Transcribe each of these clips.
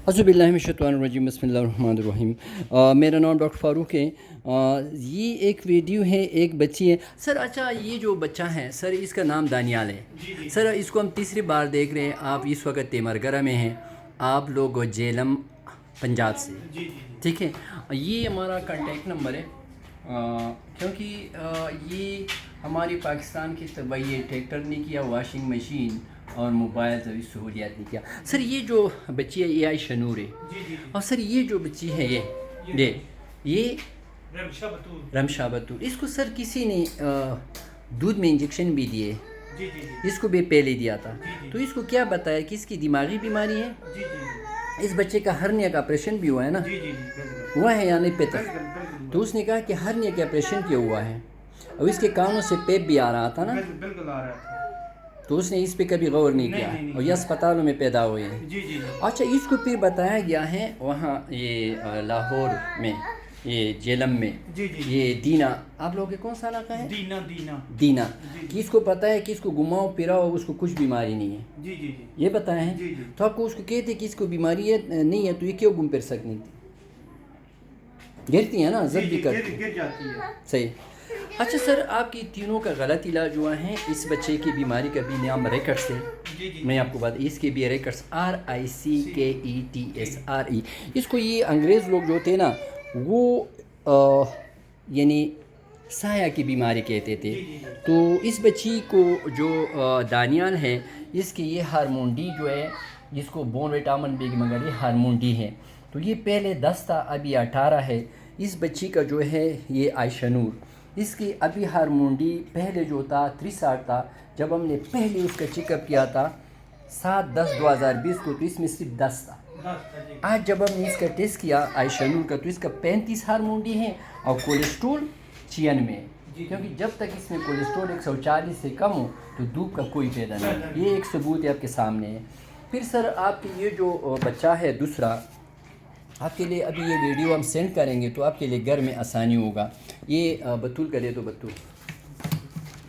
اعوذ باللہ من الشیطان الرجیم، بسم اللہ الرحمن الرحیم۔ میرا نام ڈاکٹر فاروق ہے۔ یہ ایک ویڈیو ہے، ایک بچی ہے سر۔ اچھا، یہ جو بچہ ہے سر، اس کا نام دانیال ہے سر۔ اس کو ہم تیسری بار دیکھ رہے ہیں۔ آپ اس وقت تیمرگرہ میں ہیں، آپ لوگ جیلم پنجاب سے، ٹھیک ہے۔ یہ ہمارا کانٹیکٹ نمبر ہے، کیونکہ یہ ہماری پاکستان کی طبعی ٹریکٹر نہیں کیا، واشنگ مشین اور موبائل سے بھی سہولیات نہیں کیا سر۔ یہ جو بچی ہے یہ عائشہ نور ہے، اور سر یہ جو بچی ہے یہ رمشا بطول۔ اس کو سر کسی نے دودھ میں انجیکشن بھی دیے، اس کو بھی پہلے دیا تھا۔ تو اس کو کیا بتایا کہ اس کی دماغی بیماری ہے؟ اس بچے کا ہرنیا کا آپریشن بھی ہوا ہے نا، ہوا ہے یا نہیں پتہ؟ تو اس نے کہا کہ ہرنیا کا آپریشن کیا ہوا ہے، اور اس کے کانوں سے پیپ بھی آ رہا تھا نا، تو اس نے اس پہ کبھی غور نہیں کیا، اور یہ اسپتالوں میں پیدا ہوئے ہیں۔ اچھا، اس کو پھر بتایا گیا ہے وہاں یہ لاہور میں، یہ جیلم میں، یہ دینا، آپ لوگوں کے کون سا علاقہ ہے؟ دینا، کہ اس کو پتہ ہے کہ اس کو گھماؤ پھراؤ، اس کو کچھ بیماری نہیں ہے، یہ بتایا ہے۔ تو آپ کو اس کو کہتے کہ اس کو بیماری ہے نہیں ہے، تو یہ کیوں گھوم پھر سکتی تھی؟ گرتی ہے نا، زد بھی کرتی ہے، صحیح۔ اچھا سر، آپ کی تینوں کا غلط علاج ہوا ہے۔ اس بچے کی بیماری کا بھی نام ریکٹس ہے، میں آپ کو بات، اس کے بھی ریکٹس، RICKETS، اس کو یہ انگریز لوگ جو تھے نا، وہ یعنی سایہ کی بیماری کہتے تھے۔ تو اس بچی کو جو دانیال ہے، اس کی یہ ہارمون ڈی جو ہے، جس کو بون وٹامن بھی، مگر یہ ہارمون ڈی ہے، تو یہ پہلے 10 تھا، ابھی 18 ہے۔ اس بچی کا جو ہے یہ عائشہ نور، اس کی ابھی ہارمون ڈی پہلے جو تھا 63 تھا، جب ہم نے پہلے اس کا چیک اپ کیا تھا 7/10/2020 کو، تو اس میں صرف 10 تھا۔ آج جب ہم نے اس کا ٹیسٹ کیا عائشہ نور کا، تو اس کا 35 ہارمون ڈی ہے، اور کولیسٹرول 96 ہے، کیونکہ جب تک اس میں کولیسٹرول 140 سے کم ہو تو دودھ کا کوئی پیدا نہیں۔ یہ ایک ثبوت ہے آپ کے سامنے ہے۔ پھر سر، آپ کے یہ جو بچہ ہے دوسرا، آپ کے لیے ابھی یہ ویڈیو ہم سینڈ کریں گے، تو آپ کے لیے گھر میں آسانی ہوگا۔ یہ بطول کا دے دو، بطول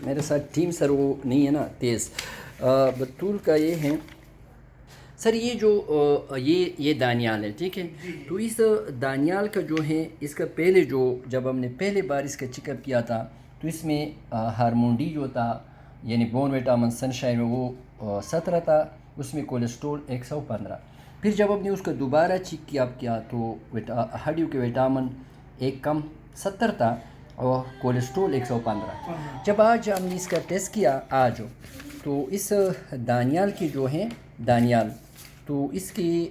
میرے ساتھ ٹیم سر وہ نہیں ہے نا تیز۔ بطول کا یہ ہے سر، یہ جو یہ دانیال ہے، ٹھیک ہے۔ تو اس دانیال کا جو ہے، اس کا پہلے جب ہم نے پہلے بار اس کا چیک اپ کیا تھا، تو اس میں ہارمون ڈی جو تھا، یعنی بون وٹامن سنشائن میں، وہ 17 تھا، اس میں کولیسٹرول 115۔ پھر جب ہم نے اس کا دوبارہ چیک کیا تو ہڈیوں کے وٹامن ایک کم 70 تھا، اور کولیسٹرول 115۔ جب آج ہم نے اس کا ٹیسٹ کیا آج، تو اس دانیال کی جو ہے دانیال، تو اس کی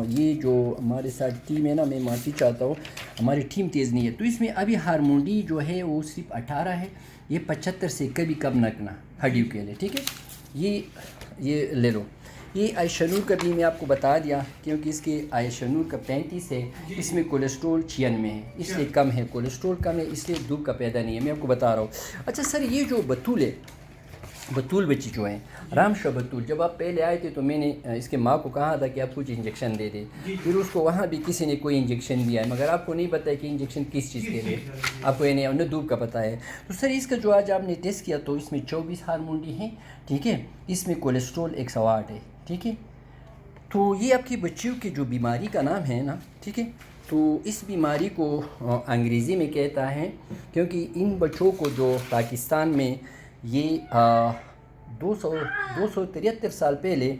یہ جو ہمارے ساتھ ٹیم ہے نا، میں معافی چاہتا ہوں، ہماری ٹیم تیز نہیں ہے، تو اس میں ابھی ہارمون ڈی جو ہے وہ صرف 18 ہے، یہ 75 سے کبھی کم نہ کرنا ہڈیوں کے لیے، ٹھیک ہے۔ یہ لے لو۔ یہ عائشہ نور کا بھی میں آپ کو بتا دیا، کیونکہ اس کے عائشہ نور کا 35 ہے، اس میں کولیسٹرول 96 ہے، اس لیے کم ہے، کولیسٹرول کم ہے، اس لیے دودھ کا پیدا نہیں ہے، میں آپ کو بتا رہا ہوں۔ اچھا سر، یہ جو بطول ہے، بطول بچی جو ہے رامشا بطول، جب آپ پہلے آئے تھے تو میں نے اس کے ماں کو کہا تھا کہ آپ کچھ انجیکشن دے دیں، پھر اس کو وہاں بھی کسی نے کوئی انجیکشن دیا ہے، مگر آپ کو نہیں پتہ ہے کہ انجیکشن کس چیز کے لیے، آپ کو انہیں دودھ کا پتہ ہے۔ تو سر، اس کا جو آج آپ نے ٹیسٹ کیا، تو اس میں 24 ہارمون ڈی ہیں، ٹھیک ہے، اس میں کولیسٹرول 108 ہے، ٹھیک ہے۔ تو یہ آپ کی بچیوں کی جو بیماری کا نام ہے نا، ٹھیک ہے، تو اس بیماری کو انگریزی میں کہتا ہے، کیونکہ ان بچوں کو جو پاکستان میں یہ 273 سال پہلے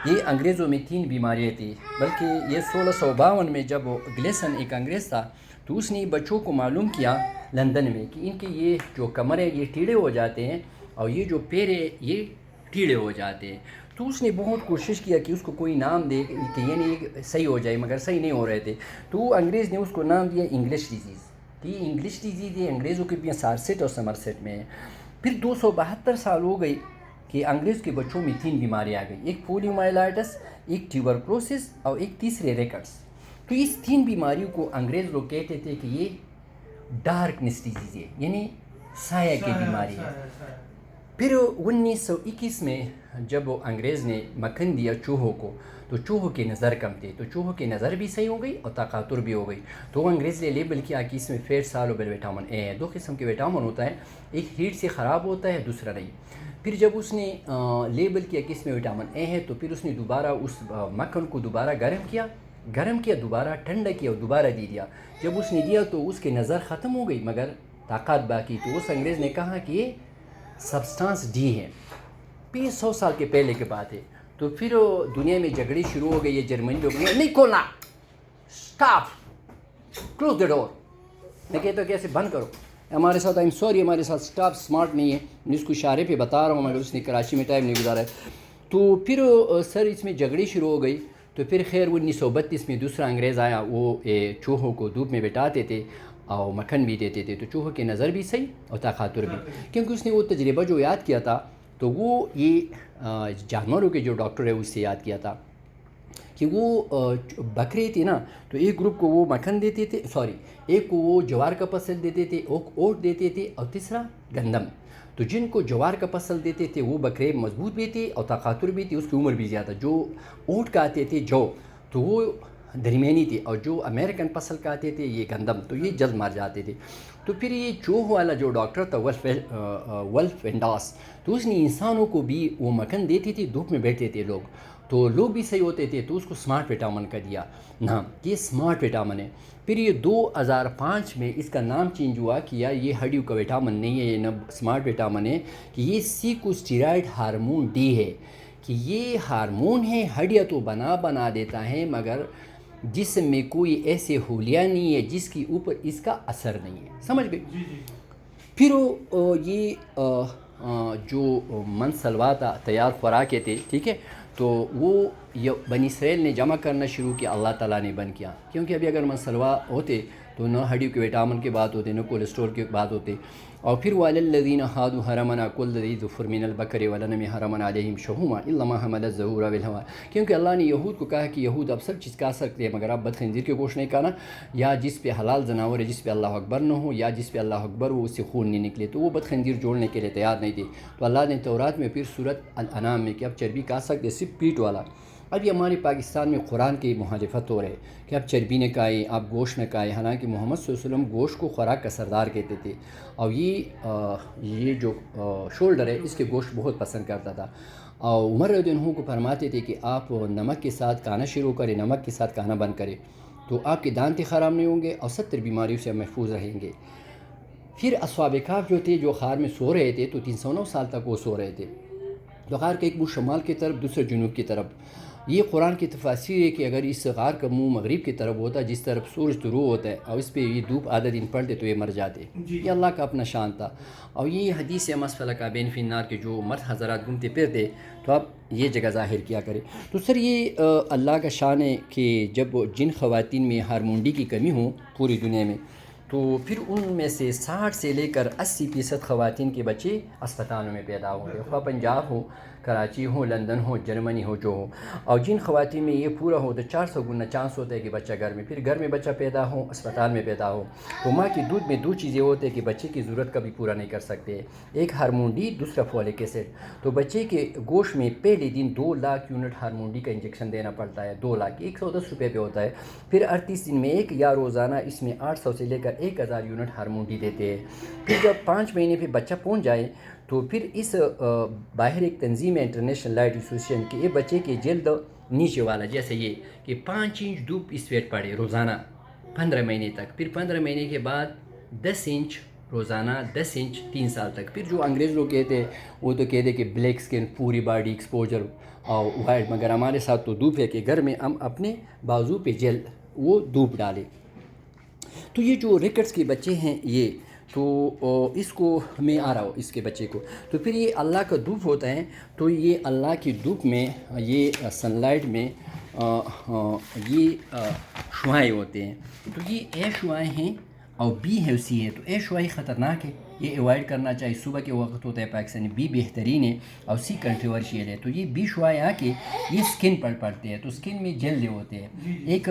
یہ انگریزوں میں 3 بیماریاں تھیں، بلکہ یہ 1652 میں جب گلیسن ایک انگریز تھا، تو اس نے بچوں کو معلوم کیا لندن میں کہ ان کے یہ جو کمر ہیں یہ ٹیڑھے ہو جاتے ہیں، اور یہ جو پیر ہے یہ ٹیڑھے ہو جاتے ہیں۔ تو اس نے بہت کوشش کیا کہ اس کو کوئی نام دے کہ یعنی صحیح ہو جائے، مگر صحیح نہیں ہو رہے تھے، تو انگریز نے اس کو نام دیا انگلش ڈیزیز، کہ یہ انگلش ڈیزیز ہے، انگریزوں کے بھی سارسیٹ اور سمرسیٹ میں ہے۔ پھر 272 سال ہو گئی کہ انگریز کے بچوں میں 3 بیماریاں آ گئی، ایک پولیومائلائٹس، ایک ٹیوبرکلوسس، اور ایک تیسرے ریکٹس۔ تو اس 3 بیماریوں کو انگریز لوگ کہتے تھے کہ یہ ڈارکنس ڈیزیز ہے، یعنی سایہ کی بیماری ہے۔ پھر 1921 میں جب انگریز نے مکھن دیا چوہوں کو، تو چوہوں کی نظر کم تھی، تو چوہوں کی نظر بھی صحیح ہو گئی اور تقاطر بھی ہو گئی، تو انگریز نے لیبل کیا کہ اس میں فیٹ سالوبل وٹامن اے ہے۔ 2 قسم کے وٹامن ہوتا ہے، ایک ہیٹ سے خراب ہوتا ہے، دوسرا نہیں۔ پھر جب اس نے لیبل کیا کہ اس میں وٹامن اے ہے تو پھر اس نے دوبارہ اس مکھن کو دوبارہ گرم کیا دوبارہ ٹھنڈا کیا اور دوبارہ دے دیا. جب اس نے دیا تو اس کی نظر ختم ہو گئی مگر طاقت باقی. تو اس انگریز نے کہا کہ یہ سبسٹانس ڈی ہے. 100 سال کے پہلے کی بات ہے. تو پھر دنیا میں جھگڑے شروع ہو گئے. یہ جرمنی لوگ نہیں کھولنا, اسٹاپ, کلوز دا ڈور. میں کہتا ہوں کہ ایسے بند کرو. ہمارے ساتھ آئی ایم سوری ہمارے ساتھ اسٹاف اسمارٹ نہیں ہے, میں اس کو اشارے پہ بتا رہا ہوں مگر اس نے کراچی میں ٹائم نہیں گزارا ہے. تو پھر سر اس میں جھگڑی شروع ہو گئی. تو پھر خیر 1932 میں دوسرا انگریز آیا. وہ چوہوں کو دھوپ میں بٹھاتے تھے اور مکھن بھی دیتے تھے. تو چوہوں کی نظر بھی صحیح اور طاقتور بھی, کیونکہ اس نے وہ تجربہ جو یاد کیا تھا تو وہ یہ جانوروں کے جو ڈاکٹر ہے اس سے یاد کیا تھا کہ وہ بکرے تھے نا, تو ایک گروپ کو وہ مکھن دیتے تھے, ایک کو وہ جوار کا پسل دیتے تھے, اوٹ دیتے تھے, اور تیسرا گندم. تو جن کو جوار کا پسل دیتے تھے وہ بکرے مضبوط بھی تھے اور طاقتور بھی تھے, اس کی عمر بھی زیادہ. جو اوٹ کا آتے تھے جو تو وہ درمیانی تھے, اور جو امریکن پسل کا آتے تھے یہ گندم, تو یہ جلد مار جاتے تھے. تو پھر یہ چوہ والا جو ڈاکٹر تھا ولف وینڈاس, تو اس نے انسانوں کو بھی وہ مکھن دیتی تھی. دھوپ میں بیٹھتے تھے لوگ تو لوگ بھی صحیح ہوتے تھے, تو اس کو سمارٹ وٹامن کا دیا نام, یہ سمارٹ وٹامن ہے. پھر یہ 2005 میں اس کا نام چینج ہوا کیا یہ ہڈیوں کا وٹامن نہیں ہے, یہ سمارٹ وٹامن ہے, کہ یہ سیکوسٹیرائڈ ہارمون ڈی ہے, کہ یہ ہارمون ہے ہڈیاں تو بنا دیتا ہے مگر جسم میں کوئی ایسے خلیہ نہیں ہے جس کی اوپر اس کا اثر نہیں ہے. سمجھ گئے؟ پھر یہ جو من سلواتا تیار خوراکیں تھے, ٹھیک ہے, تو وہ بنی اسرائیل نے جمع کرنا شروع کیا, اللہ تعالیٰ نے بند کیا. کیونکہ ابھی اگر منسلوا ہوتے تو نہ ہڈیوں کے وٹامن کی بات ہوتے, نہ کولیسٹرول کی بات ہوتے. اور پھر وَعَلَى الَّذِينَ هَادُوا حَرَمْنَا كُلَّ ذِي ظُفُرٍ مِّنَ الْبَقَرِ وَالْغَنَمِ حَرَمْنَا عَلَيْهِمْ شُحُومَهَا إِلَّا مَا حَمَلَتْ ظُهُورُهَا وَالْهَوَىٰ. کیونکہ اللہ نے یہود کو کہا کہ یہود اب سب چیز کھا سکتے ہیں مگر آپ بد خنزیر کے گوشت نہیں کھانا, یا جس پہ حلال جانور ہے جس پہ اللہ اکبر نہ ہو, یا جس پہ اللہ اکبر ہو اس سے خون نہیں نکلے, تو وہ بد خنزیر جوڑنے کے لیے تیار نہیں تھے. تو اللہ نے تورات میں پھر سورۃ الانعام میں کہ اب چربی کھا سکتے صرف پیٹ والا. اب یہ ہمارے پاکستان میں قرآن کی مخالفت ہو رہے کہ اب چربی نہ کھائیں, آپ گوشت نہ کھائیں, حالانکہ محمد صلی اللہ علیہ وسلم گوشت کو خوراک کا سردار کہتے تھے. اور یہ جو شولڈر ہے اس کے گوشت بہت پسند کرتا تھا. اور عمر رضی اللہ عنہ کو فرماتے تھے کہ آپ نمک کے ساتھ کھانا شروع کریں, نمک کے ساتھ کھانا بند کریں, تو آپ کے دانت خراب نہیں ہوں گے اور 70 بیماریوں سے محفوظ رہیں گے. پھر اصحاب کہف جو تھے جو غار میں سو رہے تھے, تو 309 سال تک وہ سو رہے تھے. تو غار کا ایک منہ شمال کی طرف دوسرے جنوب کی طرف. یہ قرآن کی تفاسیر ہے کہ اگر اس غار کا منہ مغرب کی طرف ہوتا جس طرف سورج طلوع ہوتا ہے اور اس پہ یہ دھوپ آدھا دن پڑتے تو یہ مر جاتے. یہ اللہ کا اپنا شان تھا. اور یہ حدیث مسفل کعبین فی النار کے جو مرد حضرات گھومتے پھرتے تو آپ یہ جگہ ظاہر کیا کریں. تو سر یہ اللہ کا شان ہے کہ جب جن خواتین میں ہارمون ڈی کی کمی ہو پوری دنیا میں, تو پھر ان میں سے 60 سے لے کر 80% خواتین کے بچے اسپتالوں میں پیدا ہوتے, خواہ پنجاب ہو, کراچی ہو, لندن ہو, جرمنی ہو, جو ہو. اور جن خواتین میں یہ پورا ہو تو 400 گنا چانس ہوتا ہے کہ بچہ گھر میں بچہ پیدا ہو, اسپتال میں پیدا ہو. تو ماں کے دودھ میں 2 چیزیں ہوتے ہیں کہ بچے کی ضرورت کبھی پورا نہیں کر سکتے, ایک ہارمون ڈی, دوسرا فولک ایسڈ. تو بچے کے گوشت میں پہلے دن 2 لاکھ یونٹ ہارمون ڈی کا انجیکشن دینا پڑتا ہے. 2 لاکھ 110 روپے پہ ہوتا ہے. پھر 38 دن میں ایک, یا روزانہ اس میں 800 سے لے کر 1000 یونٹ ہارمون ڈی دیتے ہیں. پھر جب 5 مہینے پہ بچہ پہنچ جائے تو پھر اس باہر ایک تنظیم ہے انٹرنیشنل لائٹ ایسوسیشن کی, یہ بچے کے جلد نیچے والا جیسے یہ کہ 5 انچ دھوپ اس پہ پڑے روزانہ 15 مہینے تک. پھر 15 مہینے کے بعد 10 انچ روزانہ, 10 انچ 3 سال تک. پھر جو انگریز لوگ کہتے وہ تو کہتے کہ بلیک سکن, پوری باڈی ایکسپوجر اور وائٹ, مگر ہمارے ساتھ تو دھوپ ہے کہ گھر میں ہم اپنے بازو پہ جیل وہ دھوپ ڈالے. تو یہ جو ریکٹس کے بچے ہیں یہ, تو اس کو میں آ رہا ہوں اس کے بچے کو, تو پھر یہ اللہ کا دھوپ ہوتا ہے. تو یہ اللہ کی دھوپ میں یہ سن لائٹ میں یہ شعاعیں ہوتے ہیں. تو یہ اے شعاعیں ہیں اور بی ہے سی ہے. تو اے شعاعیں خطرناک ہے, یہ اوائڈ کرنا چاہیے. صبح کے وقت ہوتا ہے پاکستانی, بی بہترین ہے اور سی کنٹروورشیل ہے. تو یہ بی شعاعیں آ کے یہ سکن پر پڑتے ہیں, تو سکن میں جل ہوتے ہیں. ایک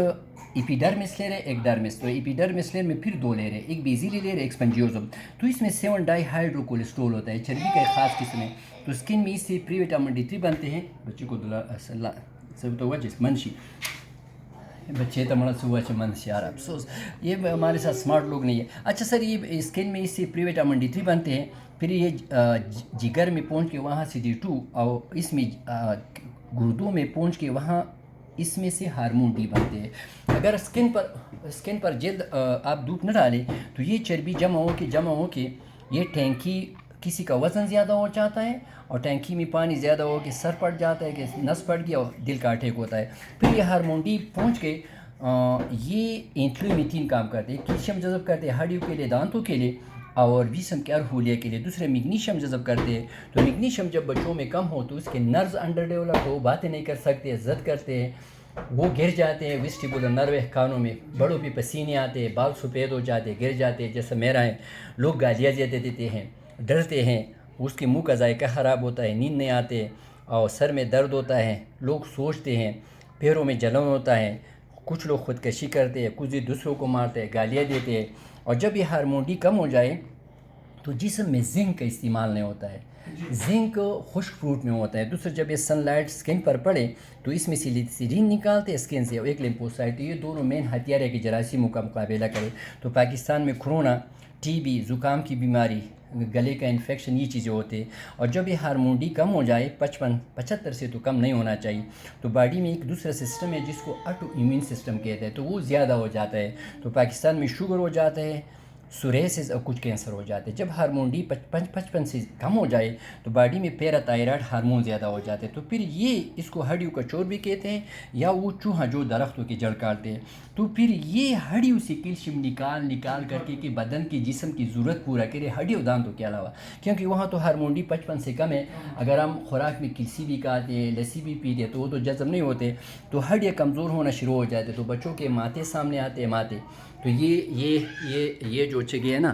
ایپیڈرمس لیئر ہے, ایک ڈرمس. تو ایپیڈرمس لیئر میں پھر 2 لیئر ہے, ایک بیزیلی لیئر, ایک اسپنجیوزم. تو اس میں 7 ڈائی ہائیڈرو کولیسٹرول ہوتا ہے, چربی کا ایک خاص قسم ہے. تو سکن میں اس سے پری وٹامن D3 بنتے ہیں. بچے کو منشی بچے تمڑا صبح چمن یار افسوس یہ ہمارے ساتھ اسمارٹ لوگ نہیں ہے. اچھا سر یہ اسکن میں اس سے پری وٹامن ڈی 3 بنتے ہیں, پھر یہ جگر میں پہنچ کے وہاں سے D2 اور اس میں گردوں میں پہنچ کے وہاں اس میں سے ہارمون ڈی بنتے ہیں. اگر اسکن پر جلد آپ دھوپ نہ ڈالیں تو یہ چربی جمع ہو کے یہ ٹینکی کسی کا وزن زیادہ ہو جاتا ہے اور ٹینکی میں پانی زیادہ ہو کے سر پھٹ جاتا ہے کہ نس پھٹ گیا اور دل کا اٹیک ہوتا ہے. پھر یہ ہارمون ڈی پہنچ کے یہ انٹلیمیتھین کام کرتے ہیں, کیلشیم جذب کرتے ہیں ہڈیوں کے لیے, دانتوں کے لیے اور جسم کے ارہولیا کے لیے. دوسرے میگنیشیم جذب کرتے ہیں. تو میگنیشیم جب بچوں میں کم ہو تو اس کے نروز انڈر ڈیولپ ہو, باتیں نہیں کر سکتے, ضد کرتے ہیں, وہ گر جاتے ہیں. ویسٹیبولر نرو ہے کانوں میں, بڑوں پہ پسینے آتے ہیں, بال سفید ہو جاتے ہیں, گر جاتے ہیں جیسا میرا ہے. لوگ گالیاں دیتے ہیں, ڈرتے ہیں, اس کے منہ کا ذائقہ خراب ہوتا ہے, نیند نہیں آتے اور سر میں درد ہوتا ہے. لوگ سوچتے ہیں, پیروں میں جلن ہوتا ہے, کچھ لوگ خودکشی کرتے ہیں, کچھ دوسروں کو مارتے ہیں, گالیاں دیتے ہیں. اور جب یہ ہارمون ڈی کم ہو جائے تو جسم میں زنک کا استعمال نہیں ہوتا ہے. زنک خشک فروٹ میں ہوتا ہے. دوسرا جب یہ سن لائٹ اسکن پر پڑے تو اس میں سے لیتھیرین نکالتے ہیں اسکن سے, اور ایک لیمفوسائٹ. یہ دونوں مین ہتھیار ہے کہ جراثیموں کا مقابلہ کرے. تو پاکستان میں کرونا, ٹی بی, زکام کی بیماری, گلے کا انفیکشن, یہ چیزیں ہوتے ہیں. اور جب یہ ہارمون ڈی کم ہو جائے 55-75 سے تو کم نہیں ہونا چاہیے, تو باڈی میں ایک دوسرا سسٹم ہے جس کو آٹو امیون سسٹم کہتے ہیں, تو وہ زیادہ ہو جاتا ہے. تو پاکستان میں شوگر ہو جاتا ہے, سوریسس اور کچھ کینسر ہو جاتے ہیں. جب ہارمون ڈی 55 سے کم ہو جائے تو باڈی میں پیرا تائرائڈ ہارمون زیادہ ہو جاتے ہیں. تو پھر یہ اس کو ہڈیوں کا چور بھی کہتے ہیں, یا وہ چوہا جو درختوں کی جڑ کاٹتے ہیں. تو پھر یہ ہڈیوں سے کیلشیم نکال کر کے کہ بدن کی جسم کی ضرورت پورا کرے ہڈیوں دانتوں کے علاوہ, کیونکہ وہاں تو ہارمون ڈی 55 سے کم ہے. اگر ہم خوراک میں کلسی بھی کھاتے ہیں, لسی بھی پیتے تو وہ تو جذب نہیں ہوتے, تو ہڈیاں کمزور ہونا شروع ہو جاتے. تو بچوں کے ماتھے سامنے آتے ہیں ماتھے, تو یہ جو چگے ہے نا,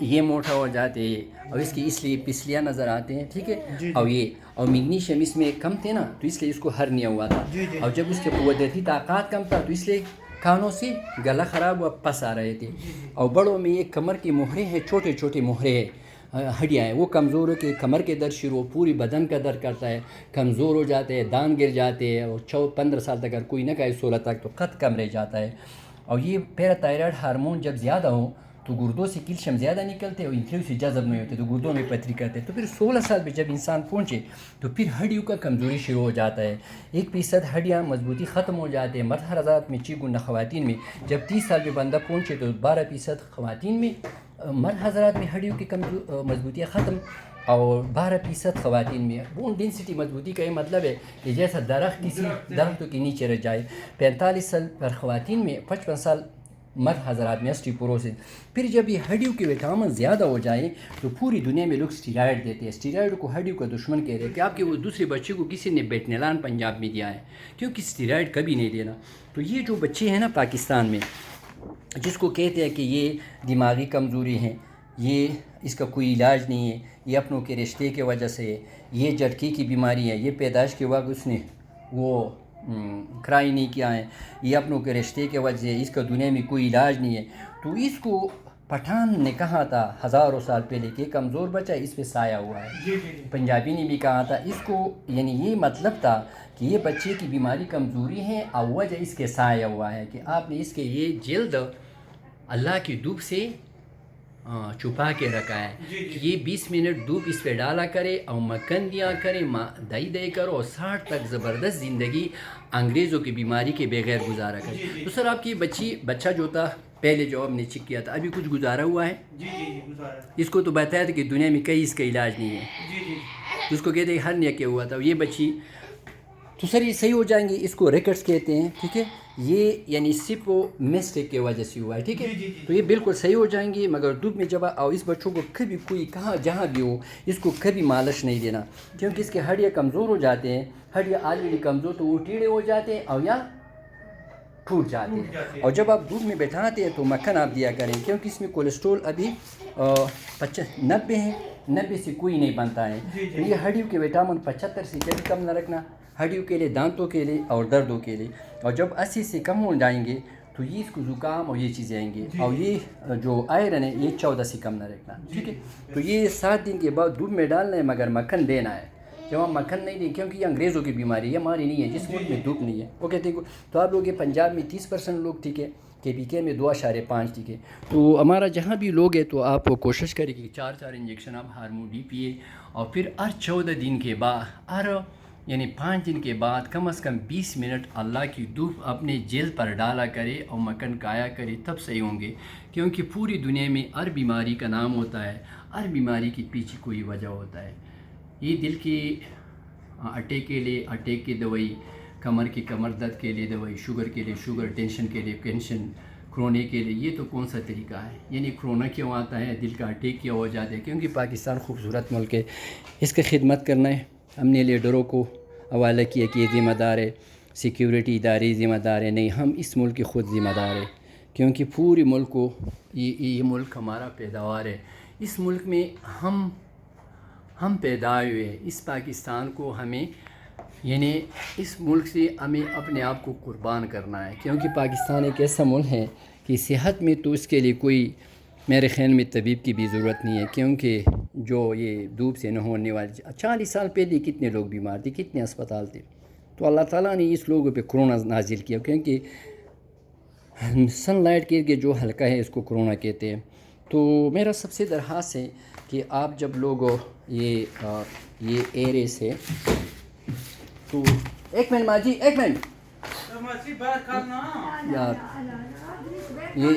یہ موٹا ہو جاتے ہیں اور اس کی اس لیے پسلیاں نظر آتے ہیں. ٹھیک ہے, اور میگنیشیم اس میں کم تھے نا, تو اس لیے اس کو ہرنیا ہوا تھا. اور جب اس کے قوتی طاقت کم تھا تو اس لیے کانوں سے گلا خراب ہوا, پس آ رہے تھے. اور بڑوں میں یہ کمر کی مہرے ہیں, چھوٹے چھوٹے مہرے ہیں, ہڈیاں ہیں, وہ کمزور ہو کے کمر کے درد شروع ہو, پوری بدن کا درد کرتا ہے, کمزور ہو جاتے ہیں, دان گر جاتے ہیں. اور 15 سال تک اگر کوئی نہ کہے 16 تک تو قد کم رہ جاتا ہے. اور یہ پیرا تائرائڈ ہارمون جب زیادہ ہو تو گردوں سے کیلشیم زیادہ نکلتے اور انتریوں سے جذب نہیں ہوتے, تو گردوں میں پتھری کرتے. تو پھر 16 سال پہ جب انسان پہنچے تو پھر ہڈیوں کا کمزوری شروع ہو جاتا ہے. 1% ہڈیاں مضبوطی ختم ہو جاتے ہیں. مرد حضرات میں 6 گنا خواتین میں. جب 30 سال پہ بندہ پہنچے تو 12% خواتین میں, مرد حضرات میں ہڈیوں کی مضبوطیاں ختم اور 12% خواتین میں. بون ڈینسٹی مضبوطی کا یہ مطلب ہے کہ جیسا درخت کسی درختوں کے نیچے رہ جائے. 45 سال پر خواتین میں, 55 سال مرد حضرات میں اسٹیپوروسس. پھر جب یہ ہڈیوں کے وٹامن زیادہ ہو جائے تو پوری دنیا میں لوگ اسٹیرائڈ دیتے ہیں. اسٹیرائڈ کو ہڈیوں کا دشمن کہہ رہے ہیں کہ آپ کے وہ دوسرے بچے کو کسی نے بیٹنیلان پنجاب میں دیا ہے, کیونکہ اسٹیرائڈ کبھی نہیں دینا. تو یہ جو بچے ہیں نا پاکستان میں, جس کو کہتے ہیں کہ یہ دماغی کمزوری ہے, یہ اس کا کوئی علاج نہیں ہے, یہ اپنوں کے رشتے کی وجہ سے ہے, یہ جھٹکے کی بیماری ہے, یہ پیدائش کے وقت اس نے وہ کرائی نہیں کیا ہے, یہ اپنوں کے رشتے کے وجہ سے, اس کا دنیا میں کوئی علاج نہیں ہے. تو اس کو پٹھان نے کہا تھا ہزاروں سال پہلے کہ کمزور بچہ اس پہ سایہ ہوا ہے. پنجابی نے بھی کہا تھا اس کو, یعنی یہ مطلب تھا کہ یہ بچے کی بیماری کمزوری ہے اور وجہ اس کے سایہ ہوا ہے, کہ آپ نے اس کے یہ جلد اللہ کی دھوپ سے چھپا کے رکھا ہے. یہ 20 منٹ دھوپ اس پہ ڈالا کرے اور مکھن دیا کرے, دہی کرو, اور 60 تک زبردست زندگی انگریزوں کی بیماری کے بغیر گزارا کرے. تو سر آپ کی بچہ جو تھا پہلے جو ہم نے چیک کیا تھا, ابھی کچھ گزارا ہوا ہے؟ جی گزارا. اس کو تو بتایا تھا کہ دنیا میں کئی اس کا علاج نہیں ہے. تو اس کو کہتے ہیں ہرنیا کیا ہوا تھا, یہ بچی. تو سر یہ صحیح ہو جائیں گے, اس کو ریکٹس کہتے ہیں. ٹھیک ہے, یہ یعنی صرف وہ مسٹیک کی وجہ سے ہوا ہے. ٹھیک ہے, تو یہ بالکل صحیح ہو جائیں گے, مگر دودھ میں جب اور اس بچوں کو کبھی کوئی کہاں جہاں بھی ہو اس کو کبھی مالش نہیں دینا, کیونکہ اس کے ہڈیاں کمزور ہو جاتے ہیں. ہڈیاں آلریڈی کمزور تو وہ ٹیڑے ہو جاتے ہیں اور یا ٹوٹ جاتے ہیں. اور جب آپ دودھ میں بیٹھاتے ہیں تو مکھن آپ دیا کریں, کیونکہ اس میں کولیسٹرول ابھی 90 ہے, 90 سے کوئی نہیں بنتا ہے. تو یہ ہڈیوں کے وٹامن 75 سے کبھی کم نہ رکھنا, ہڈیوں کے لیے, دانتوں کے لیے اور دردوں کے لیے. اور جب 80 سے کم ہو جائیں گے تو یہ اس کو زکام اور یہ چیزیں آئیں گے. اور یہ جو آئرن ہے یہ 14 سے کم نہ رکھنا. ٹھیک ہے, تو یہ 7 دن کے بعد دودھ میں ڈالنا ہے, مگر مکھن دینا ہے. جب ہم مکھن نہیں دیں، کیونکہ یہ انگریزوں کی بیماری ہے، ہماری نہیں ہے، جس ملک میں دھوپ نہیں ہے وہ کہتے ہیں تو آپ لوگ یہ پنجاب میں 30% لوگ ٹھیک ہے، کے پی کے میں 2.5 ٹھیک ہے. تو ہمارا جہاں بھی لوگ ہیں تو آپ کوشش کریں کہ 4 انجیکشن آپ ہارمون ڈی پیے، اور پھر ہر 14 دن کے بعد یعنی 5 دن کے بعد کم از کم 20 منٹ اللہ کی دھوپ اپنے جلد پر ڈالا کرے اور مکھن کھایا کرے، تب صحیح ہوں گے. کیونکہ پوری دنیا میں ہر بیماری کا نام ہوتا ہے، ہر بیماری کے پیچھے کوئی وجہ ہوتا ہے. یہ دل کی اٹیک کے لیے اٹیک کی دوائی، کمر درد کے لیے دوائی، شوگر کے لیے شوگر، ٹینشن کے لیے ٹینشن، کرونا کے لیے. یہ تو کون سا طریقہ ہے؟ یعنی کرونا کیوں آتا ہے، دل کا اٹیک کیوں ہو جاتا ہے؟ کیونکہ پاکستان خوبصورت ملک ہے، اس کی خدمت کرنا ہے. ہم نے لیڈروں کو حوالہ کیا کہ یہ ذمہ دار ہے، سیکیورٹی ادارے ذمہ دار ہے. نہیں، ہم اس ملک کے خود ذمہ دار ہیں، کیونکہ پوری ملک کو یہ ملک ہمارا پیداوار ہے. اس ملک میں ہم پیدا ہوئے ہیں. اس پاکستان کو ہمیں یعنی اس ملک سے ہمیں اپنے آپ کو قربان کرنا ہے. کیونکہ پاکستان ایک ایسا ملک ہے کہ صحت میں تو اس کے لیے کوئی میرے خیال میں طبیب کی بھی ضرورت نہیں ہے. کیونکہ جو یہ دھوپ سے نہ ہونے والی 40 سال پہلے کتنے لوگ بیمار تھے، کتنے اسپتال تھے. تو اللہ تعالیٰ نے اس لوگوں پہ کرونا نازل کیا، کیونکہ سن لائٹ کے جو حلقہ ہے اس کو کرونا کہتے ہیں. تو میرا سب سے درخواست ہے کہ آپ جب لوگ یہ ایرے سے تو ایک منٹ ماجی، ایک منٹ یار یہ